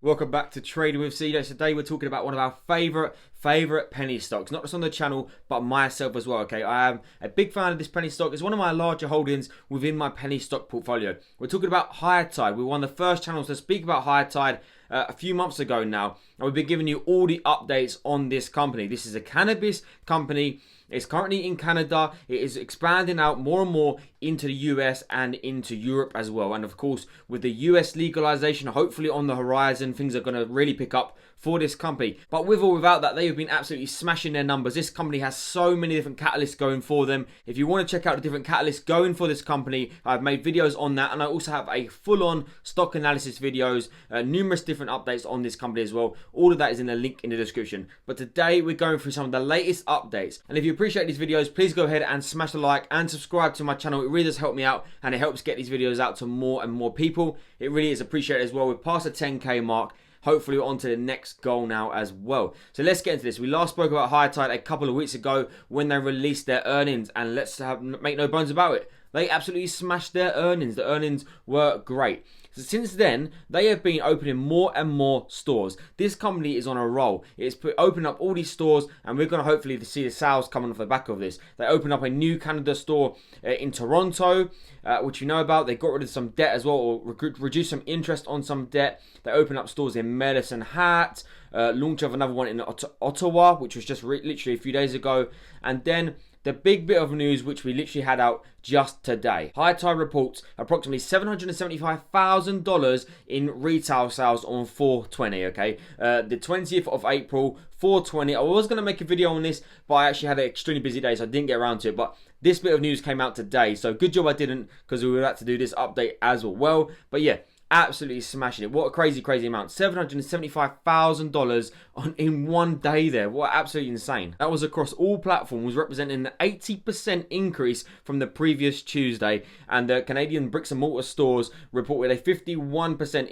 Welcome back to Trading with CJ. Today we're talking about one of our favorite penny stocks, not just on the channel, but myself as well. Okay, I am a big fan of this penny stock. It's one of my larger holdings within my penny stock portfolio. We're talking about HITIF. We're one of the first channels to speak about HITIF a few months ago now, and we've been giving you all the updates on this company. This is a cannabis company. It's currently in Canada. It is expanding out more and more into the US and into Europe as well. And of course, with the US legalization hopefully on the horizon, things are going to really pick up for this company. But with or without that, they have been absolutely smashing their numbers. This company has so many different catalysts going for them. If you want to check out the different catalysts going for this company, I've made videos on that, and I also have a full-on stock analysis videos, numerous different updates on this company as well. All of that is in the link in the description. But today we're going through some of the latest updates. And if you appreciate these videos, please go ahead and smash a like and subscribe to my channel. It really does help me out, and it helps get these videos out to more and more people. It really is appreciated as well. We're past the 10K mark. Hopefully we're on to the next goal now as well. So let's get into this. We last spoke about HITIF a couple of weeks ago when they released their earnings, and let's make no bones about it. They absolutely smashed their earnings. The earnings were great. So since then, they have been opening more and more stores. This company is on a roll. It's opened up all these stores, and we're going to hopefully see the sales coming off the back of this. They opened up a new Canada store in Toronto, which you know about. They got rid of some debt as well, or reduced some interest on some debt. They opened up stores in Medicine Hat, launch of another one in Ottawa, which was just literally a few days ago. And then the big bit of news, which we literally had out just today. HITIF reports approximately $775,000 in retail sales on 4/20, okay? The 20th of April, 4/20. I was going to make a video on this, but I actually had an extremely busy day, so I didn't get around to it. But this bit of news came out today, so good job I didn't, because we would have to do this update as well. But yeah, absolutely smashing it. What a crazy amount. $775,000 in one day there. What absolutely insane. That was across all platforms, representing an 80% increase from the previous Tuesday. And the Canadian bricks and mortar stores reported a 51%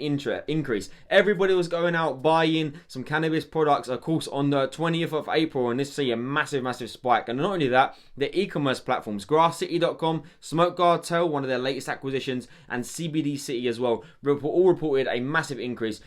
increase. Everybody was going out buying some cannabis products, of course, on the 20th of April. And this see a massive spike. And not only that, the e-commerce platforms, grasscity.com, Smoke Cartel, one of their latest acquisitions, and CBD City as well, all reported a massive increase.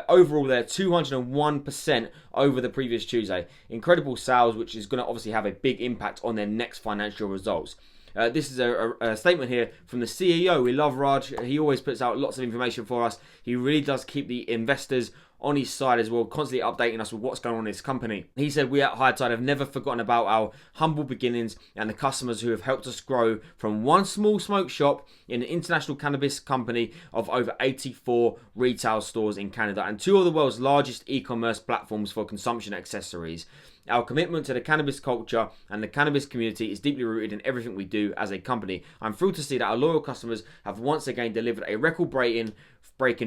Overall, they're 201% over the previous Tuesday. Incredible sales, which is going to obviously have a big impact on their next financial results. This is a statement here from the CEO. We love Raj. He always puts out lots of information for us. He really does keep the investors on his side as well, constantly updating us with what's going on in his company. He said, "We at HITIF have never forgotten about our humble beginnings and the customers who have helped us grow from one small smoke shop in an international cannabis company of over 84 retail stores in Canada and two of the world's largest e-commerce platforms for consumption accessories. Our commitment to the cannabis culture and the cannabis community is deeply rooted in everything we do as a company. I'm thrilled to see that our loyal customers have once again delivered a record-breaking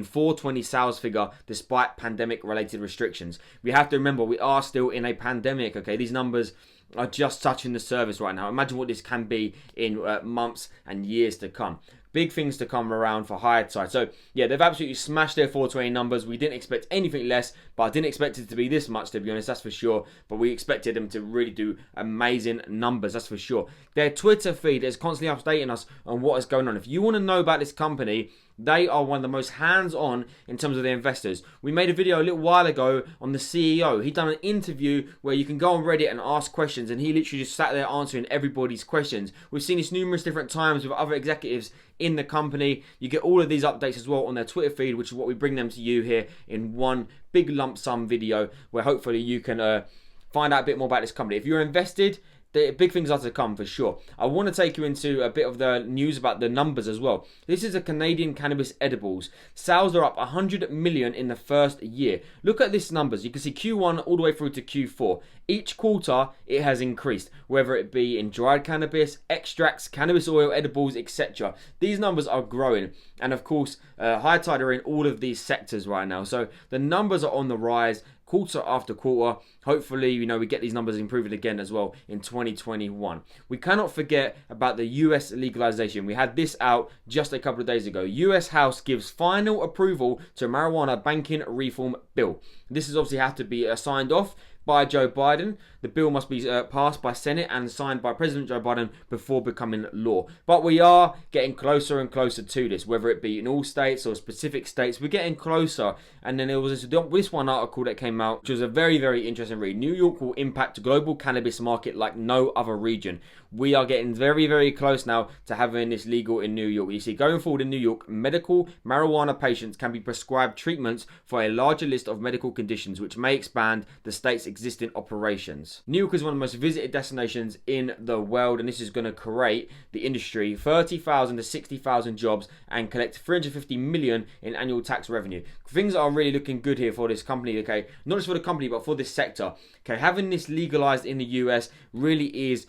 4/20 sales figure despite pandemic-related restrictions." We have to remember, we are still in a pandemic, okay? These numbers are just touching the surface right now. Imagine what this can be in months and years to come. Big things to come around for HITIF. So yeah, they've absolutely smashed their 4/20 numbers. We didn't expect anything less, but I didn't expect it to be this much, to be honest, that's for sure. But we expected them to really do amazing numbers, that's for sure. Their Twitter feed is constantly updating us on what is going on. If you want to know about this company, they are one of the most hands-on in terms of their investors. We made a video a little while ago on the CEO. He done an interview where you can go on Reddit and ask questions, and he literally just sat there answering everybody's questions. We've seen this numerous different times with other executives in the company. You get all of these updates as well on their Twitter feed, which is what we bring them to you here in one big lump sum video, where hopefully you can find out a bit more about this company. If you're invested, the big things are to come for sure. I want to take you into a bit of the news about the numbers as well. This is a Canadian cannabis edibles. Sales are up 100 million in the first year. Look at these numbers. You can see Q1 all the way through to Q4. Each quarter it has increased, whether it be in dried cannabis, extracts, cannabis oil, edibles, etc. These numbers are growing, and of course, HITIF are in all of these sectors right now. So the numbers are on the rise, quarter after quarter. Hopefully, we get these numbers improving again as well in 2021. We cannot forget about the US legalization. We had this out just a couple of days ago. US House gives final approval to marijuana banking reform bill. This is obviously have to be signed off by Joe Biden. The bill must be passed by Senate and signed by President Joe Biden before becoming law. But we are getting closer and closer to this, whether it be in all states or specific states. We're getting closer. And then there was this one article that came out, which was a very, very interesting read. New York will impact the global cannabis market like no other region. We are getting very, very close now to having this legal in New York. You see, going forward in New York, medical marijuana patients can be prescribed treatments for a larger list of medical conditions, which may expand the state's existing operations. New York is one of the most visited destinations in the world, and this is going to create the industry 30,000 to 60,000 jobs and collect 350 million in annual tax revenue. Things are really looking good here for this company, okay? Not just for the company, but for this sector. Okay, having this legalized in the US really is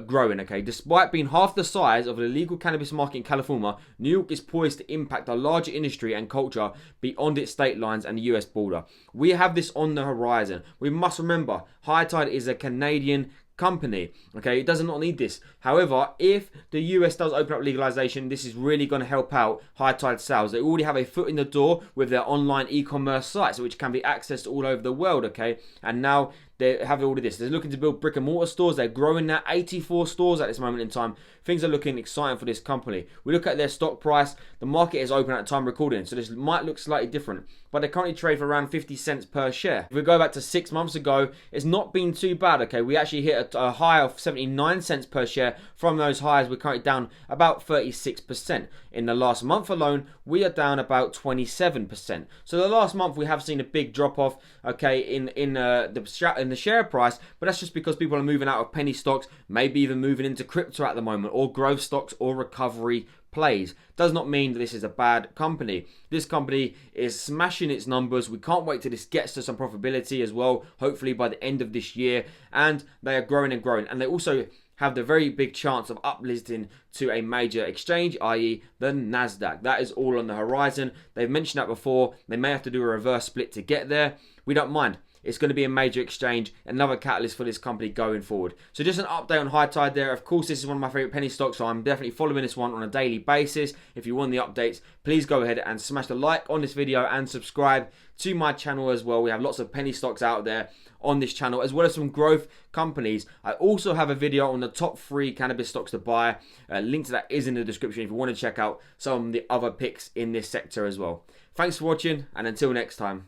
growing, okay? Despite being half the size of the legal cannabis market in California, New York is poised to impact a larger industry and culture beyond its state lines and the US border. We have this on the horizon. We must remember, High Tide is a Canadian company, okay? It does not need this. However, if the US does open up legalization, this is really going to help out High Tide sales. They already have a foot in the door with their online e-commerce sites, which can be accessed all over the world, okay? And now they have all of this. They're looking to build brick and mortar stores. They're growing now, 84 stores at this moment in time. Things are looking exciting for this company. We look at their stock price. The market is open at the time recording, so this might look slightly different, but they currently trade for around 50 cents per share. If we go back to 6 months ago, it's not been too bad, okay? We actually hit a high of 79 cents per share. From those highs, we're currently down about 36%. In the last month alone, we are down about 27%. So the last month, we have seen a big drop off, okay, in the share price, but that's just because people are moving out of penny stocks, maybe even moving into crypto at the moment, or growth stocks or recovery plays. Does not mean that this is a bad company. This company is smashing its numbers. We can't wait till this gets to some profitability as well, hopefully by the end of this year, and they are growing and growing, and they also have the very big chance of uplisting to a major exchange, i.e. the NASDAQ. That is all on the horizon. They've mentioned that before. They may have to do a reverse split to get there. We don't mind. It's going to be a major exchange, another catalyst for this company going forward. So just an update on High Tide there. Of course, this is one of my favorite penny stocks, so I'm definitely following this one on a daily basis. If you want the updates, please go ahead and smash the like on this video and subscribe to my channel as well. We have lots of penny stocks out there on this channel, as well as some growth companies. I also have a video on the top 3 cannabis stocks to buy. A link to that is in the description if you want to check out some of the other picks in this sector as well. Thanks for watching, and until next time.